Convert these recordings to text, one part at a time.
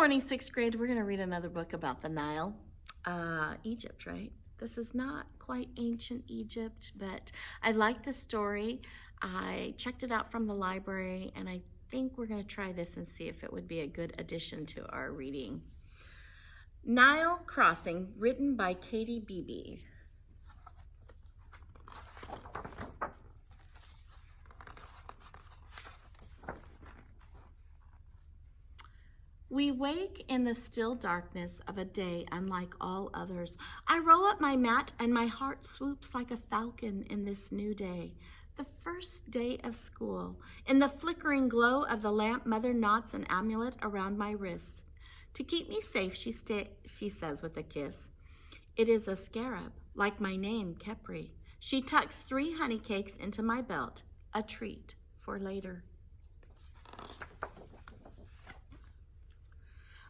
morning, sixth grade. We're going to read another book about the Nile. Egypt, right? This is not quite ancient Egypt, but I like the story. I checked it out from the library, and I think we're going to try this and see if it would be a good addition to our reading. Nile Crossing, written by Katie Beebe. We wake in the still darkness of a day unlike all others. I roll up my mat and my heart swoops like a falcon in this new day. The first day of school. In the flickering glow of the lamp, Mother knots an amulet around my wrist. To keep me safe, she says with a kiss. It is a scarab, like my name, Kepri. She tucks 3 honey cakes into my belt, a treat for later.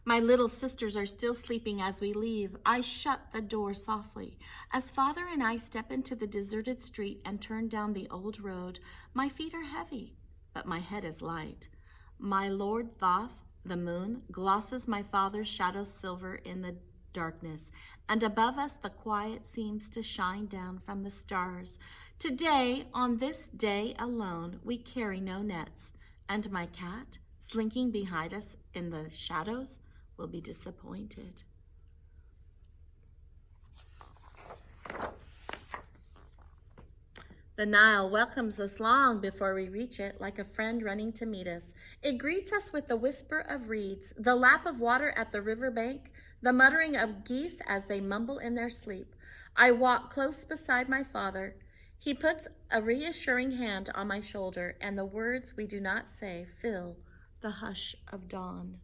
My little sisters are still sleeping as we leave. I shut the door softly. As Father and I step into the deserted street and turn down the old road, my feet are heavy, but my head is light. My Lord Thoth, the moon, glosses my father's shadow silver in the darkness, and above us the quiet seems to shine down from the stars. Today, on this day alone, we carry no nets, and my cat, slinking behind us in the shadows, will be disappointed. The Nile welcomes us long before we reach it, like a friend running to meet us. It greets us with the whisper of reeds, the lap of water at the riverbank, the muttering of geese as they mumble in their sleep. I walk close beside my father. He puts a reassuring hand on my shoulder, and the words we do not say fill the hush of dawn.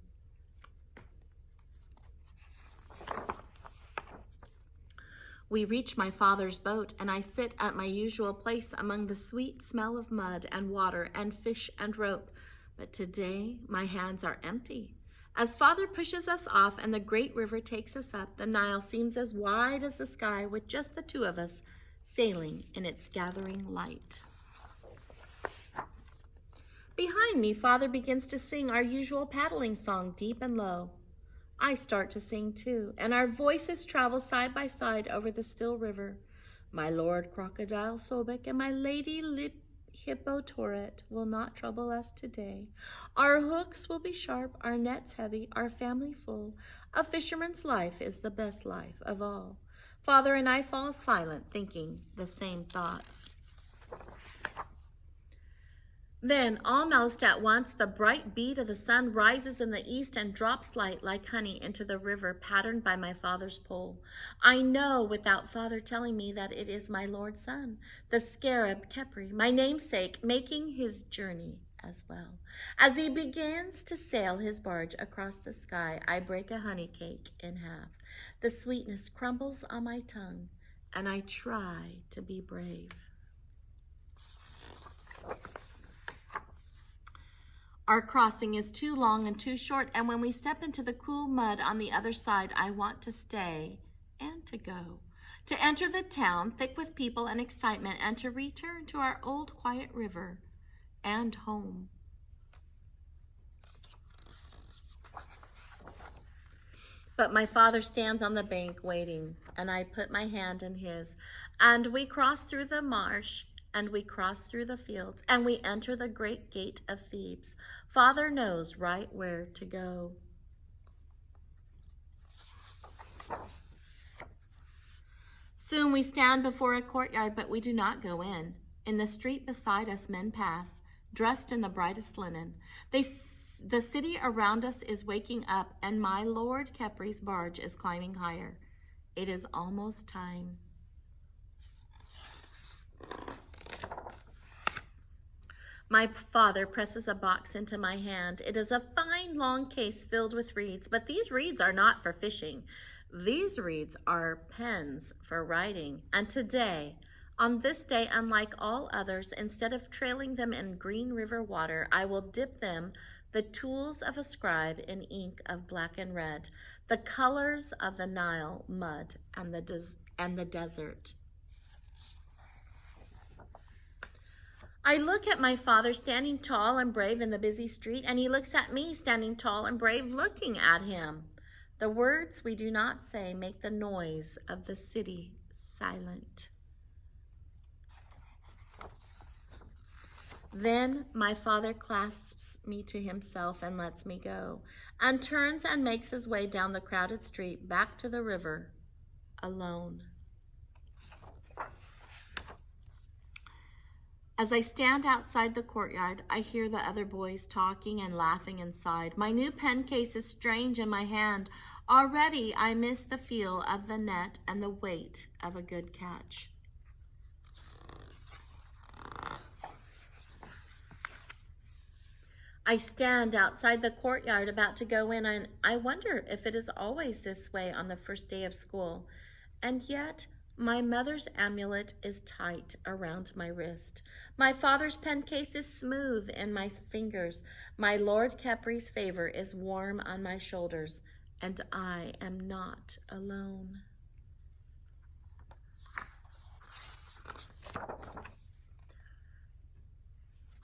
We reach my father's boat, and I sit at my usual place among the sweet smell of mud and water and fish and rope. But today, my hands are empty. As Father pushes us off and the great river takes us up, the Nile seems as wide as the sky with just the 2 of us sailing in its gathering light. Behind me, Father begins to sing our usual paddling song, deep and low. I start to sing too, and our voices travel side by side over the still river. My Lord Crocodile Sobek and my Lady Hippo Tourette will not trouble us today. Our hooks will be sharp, our nets heavy, our family full. A fisherman's life is the best life of all. Father and I fall silent, thinking the same thoughts. Then, almost at once, the bright bead of the sun rises in the east and drops light like honey into the river patterned by my father's pole. I know without Father telling me that it is my Lord's son, the scarab Kepri, my namesake, making his journey as well. As he begins to sail his barge across the sky, I break a honey cake in half. The sweetness crumbles on my tongue, and I try to be brave. Our crossing is too long and too short, and when we step into the cool mud on the other side, I want to stay and to go, to enter the town thick with people and excitement, and to return to our old quiet river and home. But my father stands on the bank waiting, and I put my hand in his, and we cross through the marsh, and we cross through the fields, and we enter the great gate of Thebes. Father knows right where to go. Soon we stand before a courtyard, but we do not go in. In the street beside us, men pass, dressed in the brightest linen. The city around us is waking up, and my Lord Kepri's barge is climbing higher. It is almost time. My father presses a box into my hand. It is a fine long case filled with reeds, but these reeds are not for fishing. These reeds are pens for writing. And today, on this day, unlike all others, instead of trailing them in green river water, I will dip them, the tools of a scribe, in ink of black and red, the colors of the Nile mud and the desert. I look at my father standing tall and brave in the busy street, and he looks at me standing tall and brave looking at him. The words we do not say make the noise of the city silent. Then my father clasps me to himself and lets me go, and turns and makes his way down the crowded street back to the river, alone. As I stand outside the courtyard, I hear the other boys talking and laughing inside. My new pen case is strange in my hand. Already I miss the feel of the net and the weight of a good catch. I stand outside the courtyard about to go in, and I wonder if it is always this way on the first day of school. And yet, my mother's amulet is tight around my wrist. My father's pen case is smooth in my fingers. My Lord Capri's favor is warm on my shoulders, and I am not alone.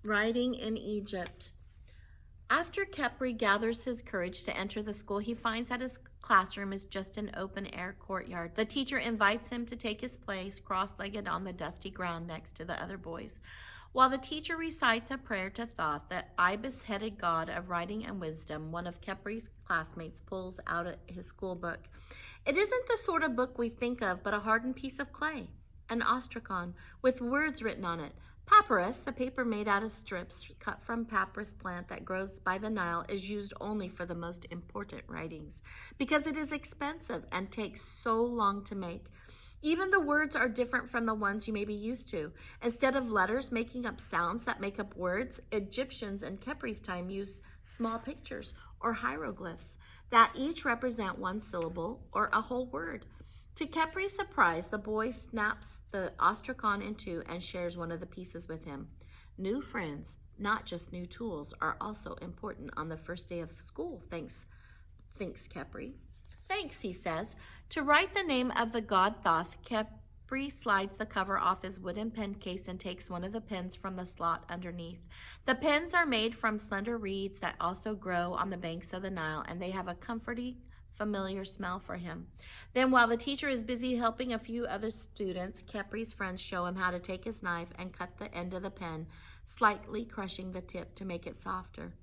Writing in Egypt. After Capri gathers his courage to enter the school, he finds that his classroom is just an open-air courtyard. The teacher invites him to take his place, cross-legged on the dusty ground next to the other boys. While the teacher recites a prayer to Thoth, the ibis-headed god of writing and wisdom, one of Capri's classmates pulls out his school book. It isn't the sort of book we think of, but a hardened piece of clay, an ostrakon, with words written on it. Papyrus, the paper made out of strips cut from papyrus plant that grows by the Nile, is used only for the most important writings because it is expensive and takes so long to make. Even the words are different from the ones you may be used to. Instead of letters making up sounds that make up words, Egyptians in Capri's time used small pictures or hieroglyphs that each represent one syllable or a whole word. To Capri's surprise, the boy snaps the ostrakon in two and shares one of the pieces with him. New friends, not just new tools, are also important on the first day of school, thinks Capri. Thanks, he says. To write the name of the god Thoth, Capri slides the cover off his wooden pen case and takes one of the pens from the slot underneath. The pens are made from slender reeds that also grow on the banks of the Nile, and they have a comforting, familiar smell for him. Then while the teacher is busy helping a few other students, Capri's friends show him how to take his knife and cut the end of the pen, slightly crushing the tip to make it softer.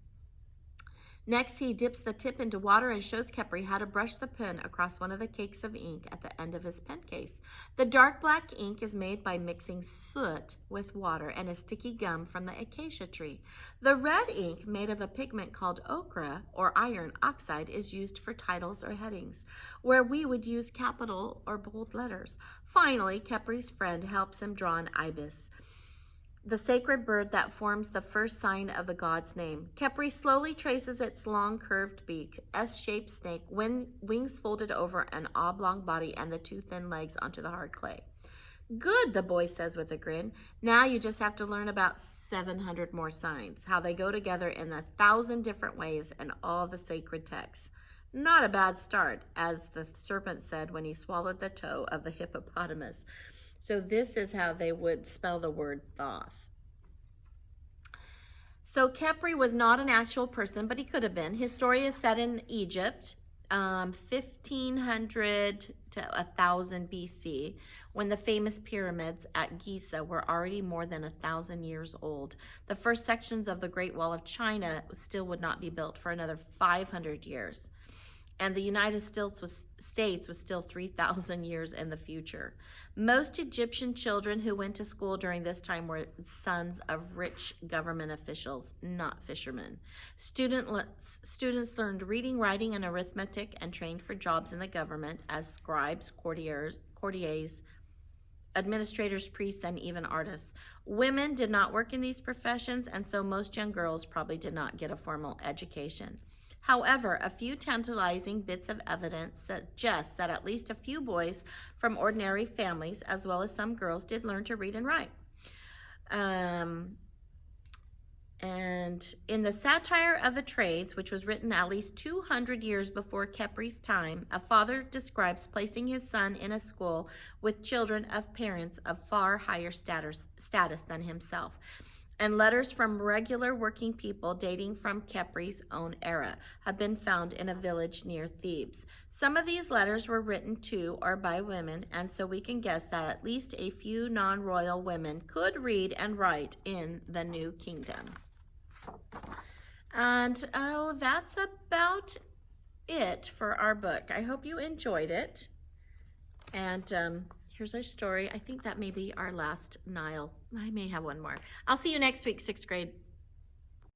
Next, he dips the tip into water and shows Capri how to brush the pen across one of the cakes of ink at the end of his pen case. The dark black ink is made by mixing soot with water and a sticky gum from the acacia tree. The red ink, made of a pigment called ochre or iron oxide, is used for titles or headings, where we would use capital or bold letters. Finally, Capri's friend helps him draw an ibis, the sacred bird that forms the first sign of the god's name. Capri slowly traces its long curved beak, S-shaped snake, wings folded over an oblong body, and the two thin legs onto the hard clay. Good, the boy says with a grin. Now you just have to learn about 700 more signs, how they go together in 1,000 different ways and all the sacred texts. Not a bad start, as the serpent said when he swallowed the toe of the hippopotamus. So this is how they would spell the word Thoth. So Capri was not an actual person, but he could have been. His story is set in Egypt, 1500 to 1000 BC, when the famous pyramids at Giza were already more than 1,000 years old. The first sections of the Great Wall of China still would not be built for another 500 years. And the United States was still 3,000 years in the future. Most Egyptian children who went to school during this time were sons of rich government officials, not fishermen. Students learned reading, writing, and arithmetic and trained for jobs in the government as scribes, courtiers, administrators, priests, and even artists. Women did not work in these professions, and so most young girls probably did not get a formal education. However, a few tantalizing bits of evidence suggest that at least a few boys from ordinary families, as well as some girls, did learn to read and write. And in the Satire of the Trades, which was written at least 200 years before Capri's time, a father describes placing his son in a school with children of parents of far higher status than himself. And letters from regular working people dating from Kepri's own era have been found in a village near Thebes. Some of these letters were written to or by women, and so we can guess that at least a few non-royal women could read and write in the New Kingdom. And that's about it for our book. I hope you enjoyed it. And here's our story. I think that may be our last Nile. I may have one more. I'll see you next week, 6th grade.